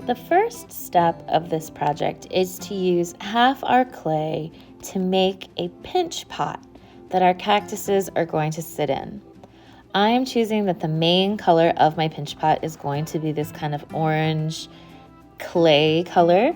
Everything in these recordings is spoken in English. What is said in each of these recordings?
The first step of this project is to use half our clay to make a pinch pot that our cactuses are going to sit in. I am choosing that the main color of my pinch pot is going to be this kind of orange clay color.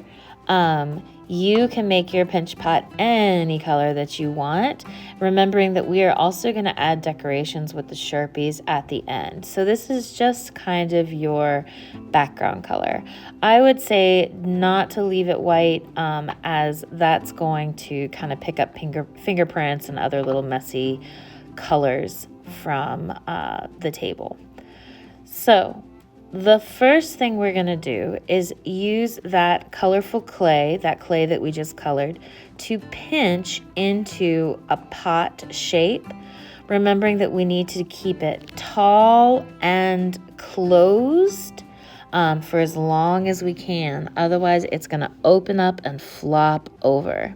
You can make your pinch pot any color that you want, remembering that we are also going to add decorations with the Sharpies at the end. So this is just kind of your background color. I would say not to leave it white, as that's going to kind of pick up fingerprints and other little messy colors from the table. So the first thing we're going to do is use that colorful clay, that clay that we just colored, to pinch into a pot shape, remembering that we need to keep it tall and closed for as long as we can. Otherwise, it's going to open up and flop over.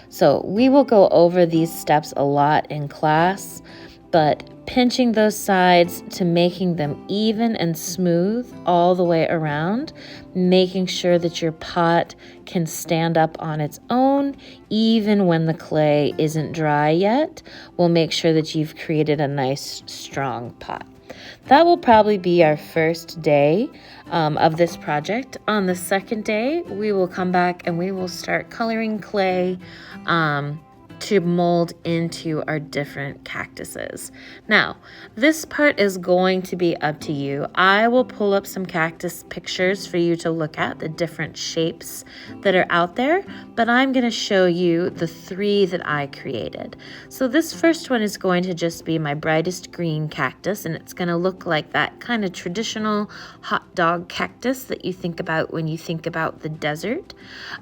So we will go over these steps a lot in class, but pinching those sides to making them even and smooth all the way around, making sure that your pot can stand up on its own even when the clay isn't dry yet, will make sure that you've created a nice strong pot. That will probably be our first day of this project. On the second day, we will come back and we will start coloring clay to mold into our different cactuses. Now, this part is going to be up to you. I will pull up some cactus pictures for you to look at, the different shapes that are out there, but I'm going to show you the 3 that I created. So this first one is going to just be my brightest green cactus, and it's going to look like that kind of traditional hot dog cactus that you think about when you think about the desert.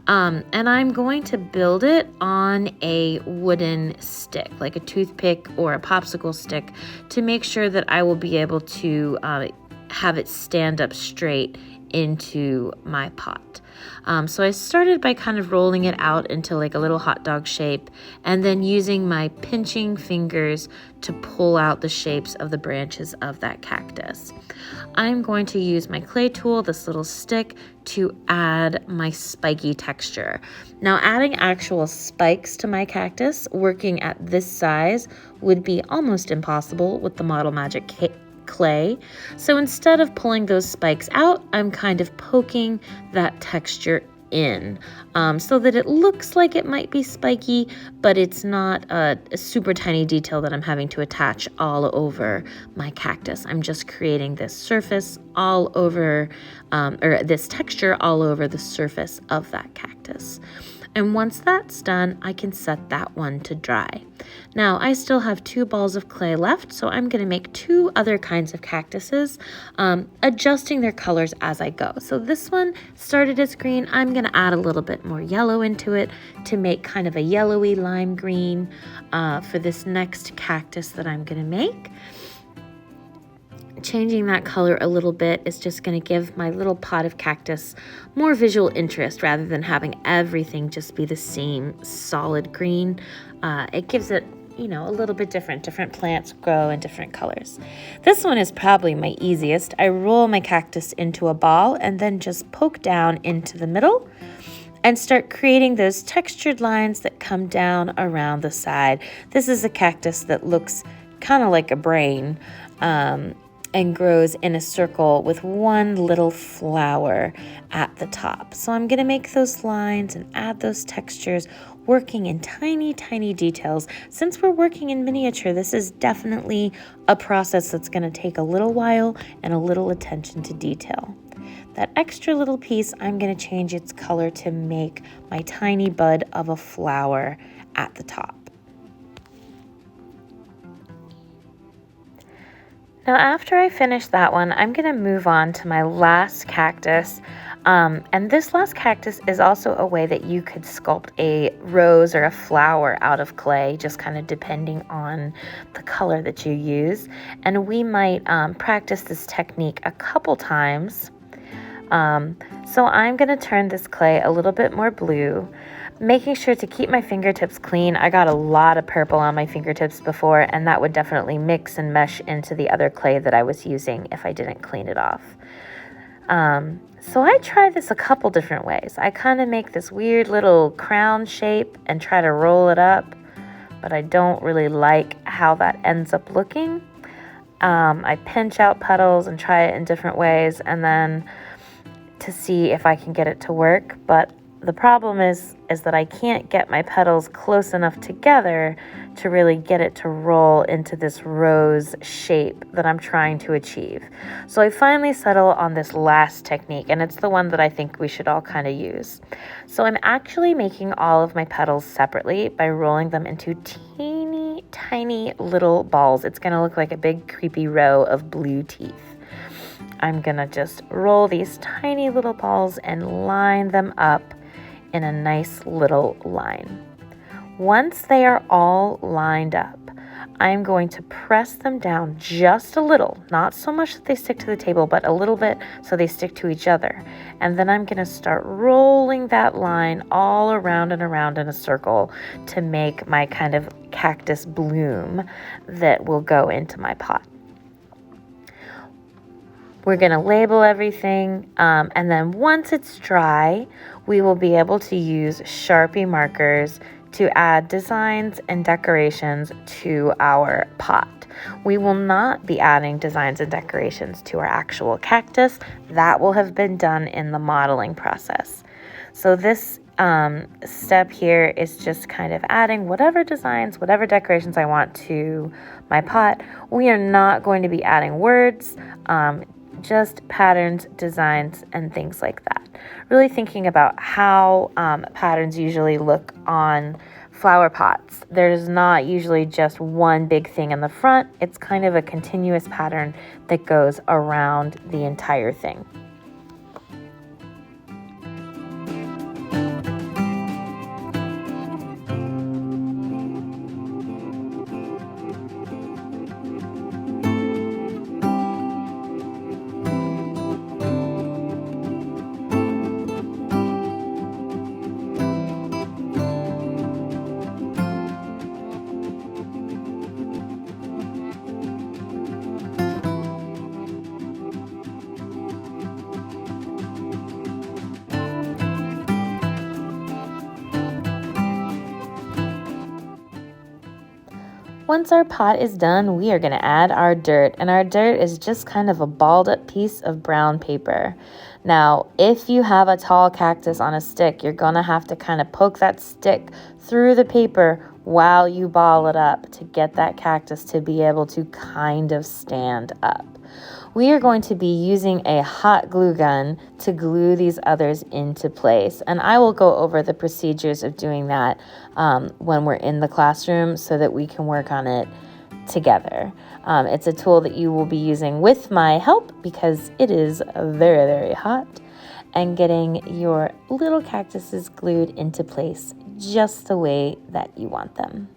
And I'm going to build it on a wooden stick, like a toothpick or a popsicle stick, to make sure that I will be able to have it stand up straight into my pot. So I started by kind of rolling it out into like a little hot dog shape, and then using my pinching fingers to pull out the shapes of the branches of that cactus. I'm going to use my clay tool, this little stick, to add my spiky texture. Now, adding actual spikes to my cactus, working at this size, would be almost impossible with the Model Magic clay. So instead of pulling those spikes out, I'm kind of poking that texture in so that it looks like it might be spiky, but it's not a super tiny detail that I'm having to attach all over my cactus. I'm just creating this surface all over, or this texture all over the surface of that cactus. And once that's done, I can set that one to dry. Now, I still have 2 balls of clay left, so I'm going to make 2 other kinds of cactuses, adjusting their colors as I go. So this one started as green. I'm going to add a little bit more yellow into it to make kind of a yellowy lime green for this next cactus that I'm going to make. Changing that color a little bit is just going to give my little pot of cactus more visual interest rather than having everything just be the same solid green. It gives it, you know, a little bit different. Different plants grow in different colors. This one is probably my easiest. I roll my cactus into a ball and then just poke down into the middle and start creating those textured lines that come down around the side. This is a cactus that looks kind of like a brain, and grows in a circle with one little flower at the top. So I'm going to make those lines and add those textures, working in tiny, tiny details. Since we're working in miniature, this is definitely a process that's going to take a little while and a little attention to detail. That extra little piece, I'm going to change its color to make my tiny bud of a flower at the top. Now, after I finish that one, I'm going to move on to my last cactus. And this last cactus is also a way that you could sculpt a rose or a flower out of clay, just kind of depending on the color that you use. And we might practice this technique a couple times. So I'm going to turn this clay a little bit more blue, making sure to keep my fingertips clean. I got a lot of purple on my fingertips before, and that would definitely mix and mesh into the other clay that I was using if I didn't clean it off. So I try this a couple different ways. I kind of make this weird little crown shape and try to roll it up, but I don't really like how that ends up looking. I pinch out petals and try it in different ways, and then to see if I can get it to work. But the problem is that I can't get my petals close enough together to really get it to roll into this rose shape that I'm trying to achieve. So I finally settle on this last technique, and it's the one that I think we should all kind of use. So I'm actually making all of my petals separately by rolling them into teeny tiny little balls. It's going to look like a big creepy row of blue teeth. I'm going to just roll these tiny little balls and line them up in a nice little line. Once they are all lined up, I'm going to press them down just a little, not so much that they stick to the table, but a little bit so they stick to each other. And then I'm going to start rolling that line all around and around in a circle to make my kind of cactus bloom that will go into my pot. We're going to label everything, and then once it's dry, we will be able to use Sharpie markers to add designs and decorations to our pot. We will not be adding designs and decorations to our actual cactus. That will have been done in the modeling process. So this step here is just kind of adding whatever designs, whatever decorations I want to my pot. We are not going to be adding words, just patterns, designs, and things like that. Really thinking about how patterns usually look on flower pots. There's not usually just one big thing in the front. It's kind of a continuous pattern that goes around the entire thing. Once our pot is done, we are going to add our dirt, and our dirt is just kind of a balled up piece of brown paper. Now, if you have a tall cactus on a stick, you're going to have to kind of poke that stick through the paper while you ball it up to get that cactus to be able to kind of stand up. We are going to be using a hot glue gun to glue these others into place. And I will go over the procedures of doing that when we're in the classroom so that we can work on it together. It's a tool that you will be using with my help because it is very, very hot, and getting your little cactuses glued into place just the way that you want them.